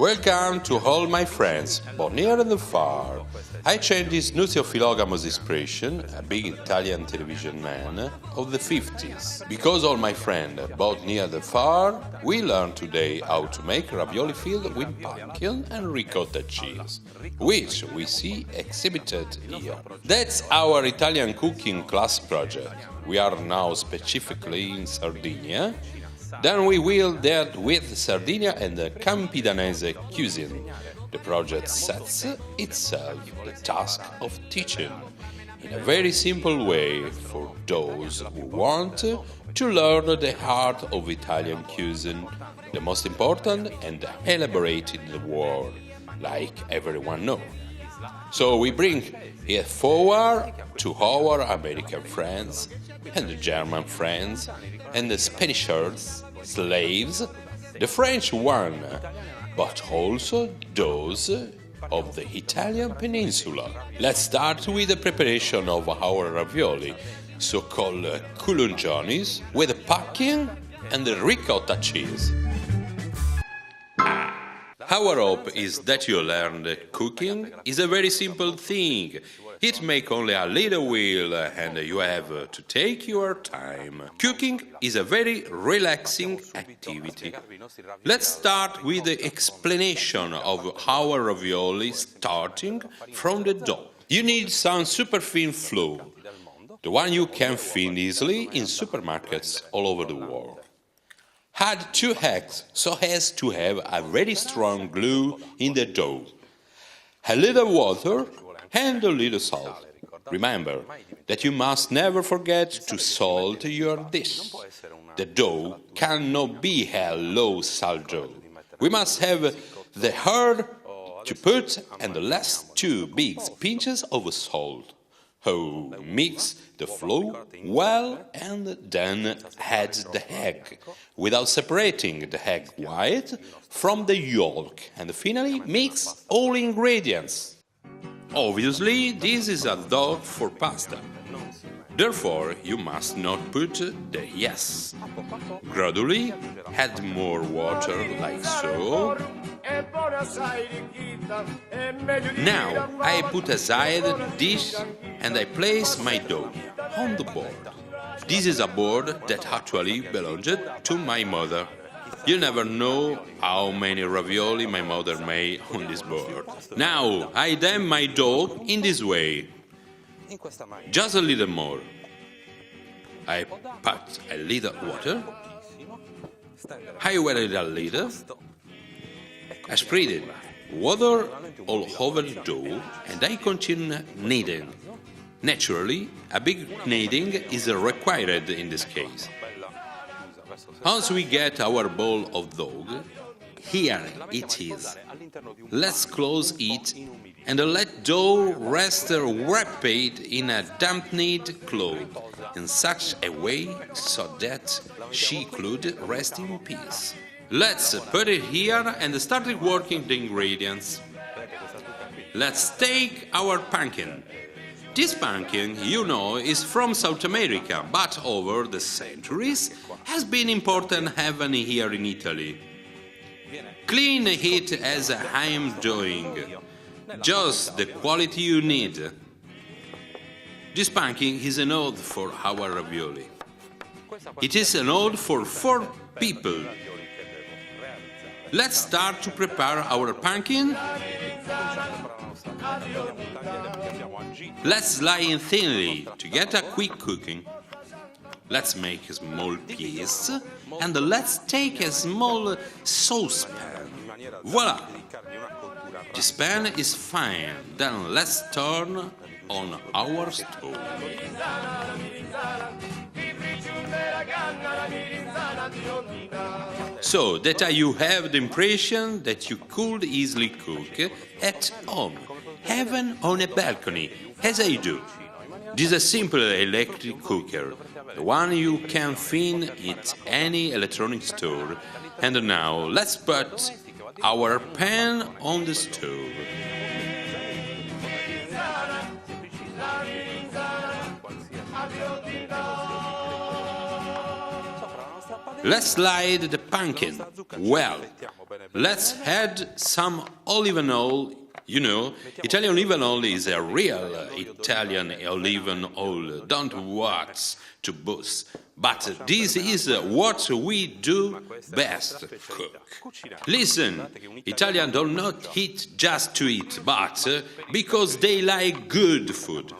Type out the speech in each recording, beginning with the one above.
Welcome to all my friends, both near and far. I changed this Nuzio Filogamos expression, a big Italian television man, of the 50s. Because all my friends, both near and far, we learn today how to make ravioli filled with pumpkin and ricotta cheese, which we see exhibited here. That's our Italian cooking class project. We are now specifically in Sardinia. Then we will deal with Sardinia and the Campidanese cuisine. The project sets itself the task of teaching, in a very simple way, for those who want to learn the art of Italian cuisine, the most important and elaborated in the world, like everyone knows. So we bring it forward to our American friends, and the German friends, and the Spanishers, slaves, the French one, but also those of the Italian peninsula. Let's start with the preparation of our ravioli, so-called culungianis, with pumpkin and the ricotta cheese. Our hope is that you learn that cooking is a very simple thing. It makes only a little wheel and you have to take your time. Cooking is a very relaxing activity. Let's start with the explanation of our ravioli, starting from the dough. You need some super thin flour, the one you can find easily in supermarkets all over the world. Add 2 eggs so as to have a very strong glue in the dough. A little water and a little salt. Remember that you must never forget to salt your dish. The dough cannot be a low salt dough. We must have the herb to put and the last 2 big pinches of salt. Oh, mix the flour well and then add the egg, without separating the egg white from the yolk, and finally mix all ingredients. Obviously, this is a dough for pasta. Therefore, you must not put the yes. Gradually, add more water like so. Now, I put aside the dish and I place my dough on the board. This is a board that actually belonged to my mother. You never know how many ravioli my mother made on this board. Now, I damp my dough in this way. Just a little more. I put a little water. I wet it a little. I spread it water all over the dough and I continue kneading. Naturally, a big kneading is required in this case. Once we get our bowl of dough, here it is. Let's close it and let dough rest wrapped in a dampened cloth in such a way so that she could rest in peace. Let's put it here and start working the ingredients. Let's take our pumpkin. This pumpkin, you know, is from South America, but over the centuries has been imported heaven here in Italy. Clean it as I am doing, just the quality you need. This pumpkin is an ode for our ravioli. It is an ode for 4 people. Let's start to prepare our pumpkin. Let's slice it thinly to get a quick cooking. Let's make a small piece and let's take a small saucepan. Voila! This pan is fine. Then let's turn on our stove. So that you have the impression that you could easily cook at home, even on a balcony, as I do. This is a simple electric cooker, the one you can find at any electronic store. And now let's put our pan on the stove. Let's slide the pumpkin. Well, let's add some olive oil. You know, Italian olive oil is a real Italian olive oil. Don't wax to boost. But this is what we do best, cook. Listen, Italians do not eat just to eat, but because they like good food.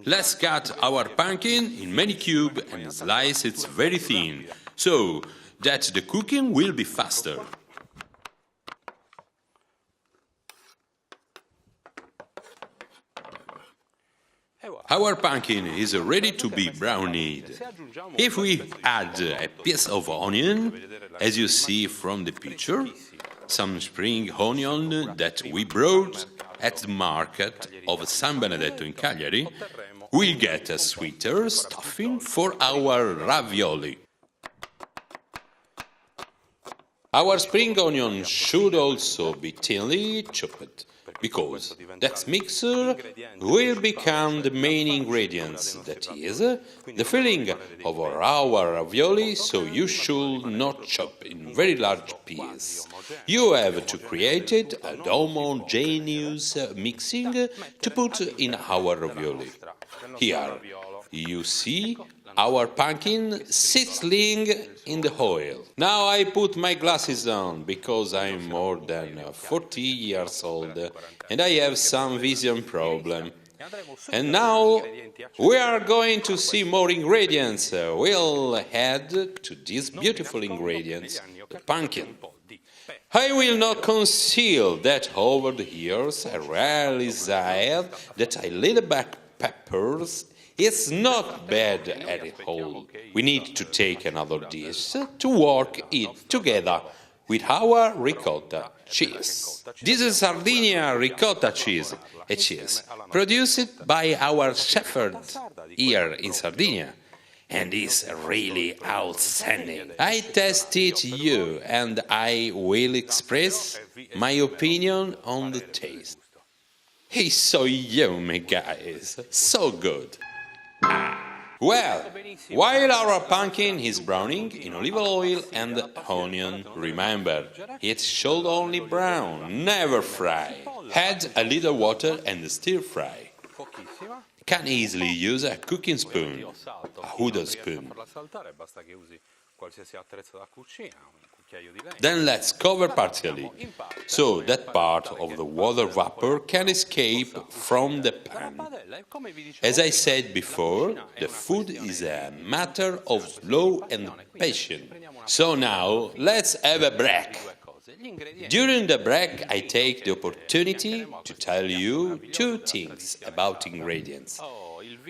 Let's cut our pumpkin in many cubes and slice it very thin, so that the cooking will be faster. Our pumpkin is ready to be browned. If we add a piece of onion, as you see from the picture, some spring onion that we brought at the market of San Benedetto in Cagliari, we'll get a sweeter stuffing for our ravioli. Our spring onion should also be thinly chopped, because that mixture will become the main ingredients, that is, the filling of our ravioli, so you should not chop in very large pieces. You have to create a homogeneous mixing to put in our ravioli. Here, you see our pumpkin sizzling in the oil. Now I put my glasses on because I'm more than 40 years old and I have some vision problem. And now we are going to see more ingredients. We'll add to these beautiful ingredients the pumpkin. I will not conceal that over the years I realized that a little black peppers it's not bad at all. We need to take another dish to work it together with our ricotta cheese. This is Sardinia ricotta cheese, a cheese produced by our shepherd here in Sardinia, and is really outstanding. I tested you and I will express my opinion on the taste. It's so yummy, guys, so good. Well, while our pumpkin is browning in olive oil and onion, remember, it should only brown, never fry. Add a little water and stir fry. Can easily use a cooking spoon, a wooden spoon. Then let's cover partially, so that part of the water vapor can escape from the pan. As I said before, the food is a matter of slow and patience. So now, let's have a break. During the break, I take the opportunity to tell you two things about ingredients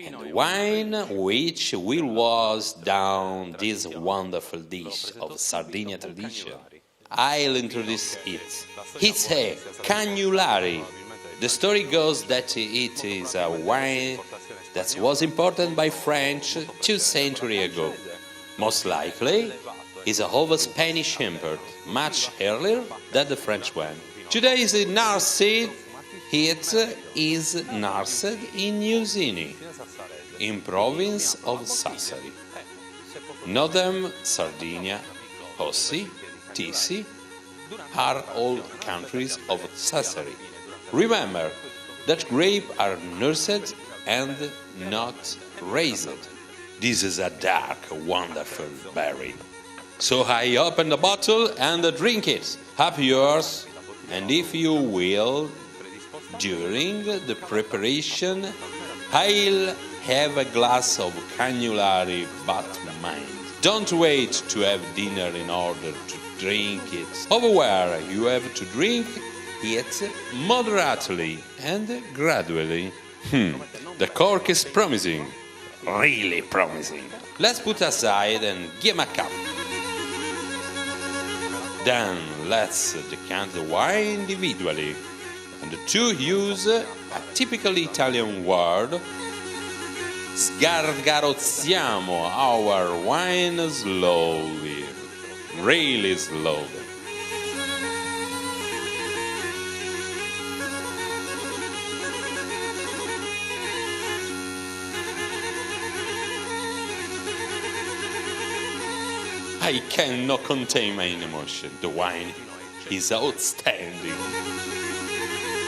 and the wine which will wash down this wonderful dish of Sardinia tradition. I'll introduce it. It's a Cagnolari. The story goes that it is a wine that was imported by French 2 centuries ago. Most likely, is of a Spanish import, much earlier than the French one. Today is nursed, it is nursed in Usini, in province of Sassari. Northern Sardinia, Ossi, Tisi are all countries of Sassari. Remember that grapes are nursed and not raised. This is a dark, wonderful berry. So I open the bottle and drink it. Up yours, and if you will, during the preparation, I'll have a glass of Cagnolari, but mind. Don't wait to have dinner in order to drink it. However, you have to drink it moderately and gradually. The cork is promising, really promising. Let's put aside and give him a cup. Then let's decant the wine individually, and to use a typical Italian word, sgargarozziamo our wine slowly, really slowly. I cannot contain my emotion. The wine is outstanding.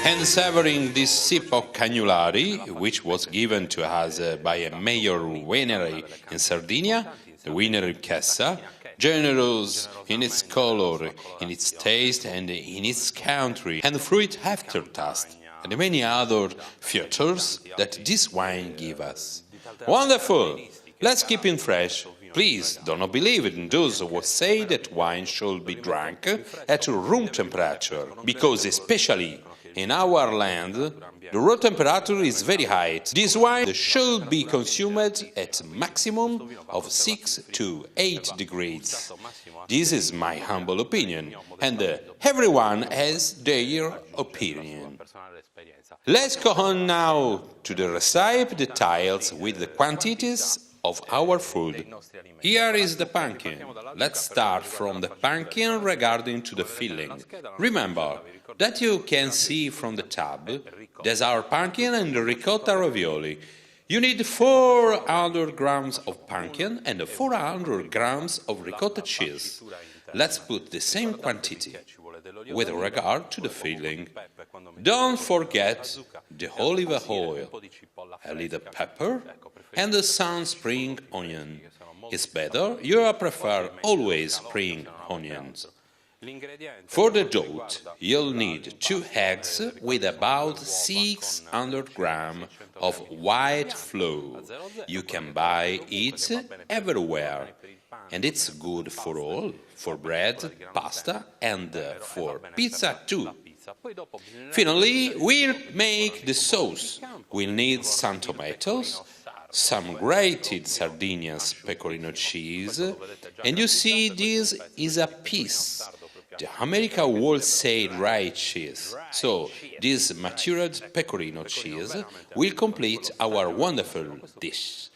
And savoring this sip of cannulari, which was given to us by a mayor winery in Sardinia, the winery Chessa, generous in its color, in its taste and in its country, and fruit aftertaste, and many other features that this wine gives us. Wonderful! Let's keep it fresh. Please do not believe in those who say that wine should be drunk at room temperature, because especially in our land, the room temperature is very high. This wine should be consumed at a maximum of 6 to 8 degrees. This is my humble opinion, and everyone has their opinion. Let's go on now to the recipe details with the quantities of our food. Here is the pumpkin. Let's start from the pumpkin regarding to the filling. Remember that you can see from the tab, there's our pumpkin and the ricotta ravioli. You need 400 grams of pumpkin and 400 grams of ricotta cheese. Let's put the same quantity with regard to the filling. Don't forget the olive oil, a little pepper, and some spring onion. It's better, you prefer always spring onions. For the dough, you'll need 2 eggs with about 600 grams of white flour. You can buy it everywhere, and it's good for all, for bread, pasta, and for pizza too. Finally, we'll make the sauce. We'll need some tomatoes, some grated Sardinians pecorino cheese, and you see this is a piece, the American wholesale rye cheese. So this matured pecorino cheese will complete our wonderful dish.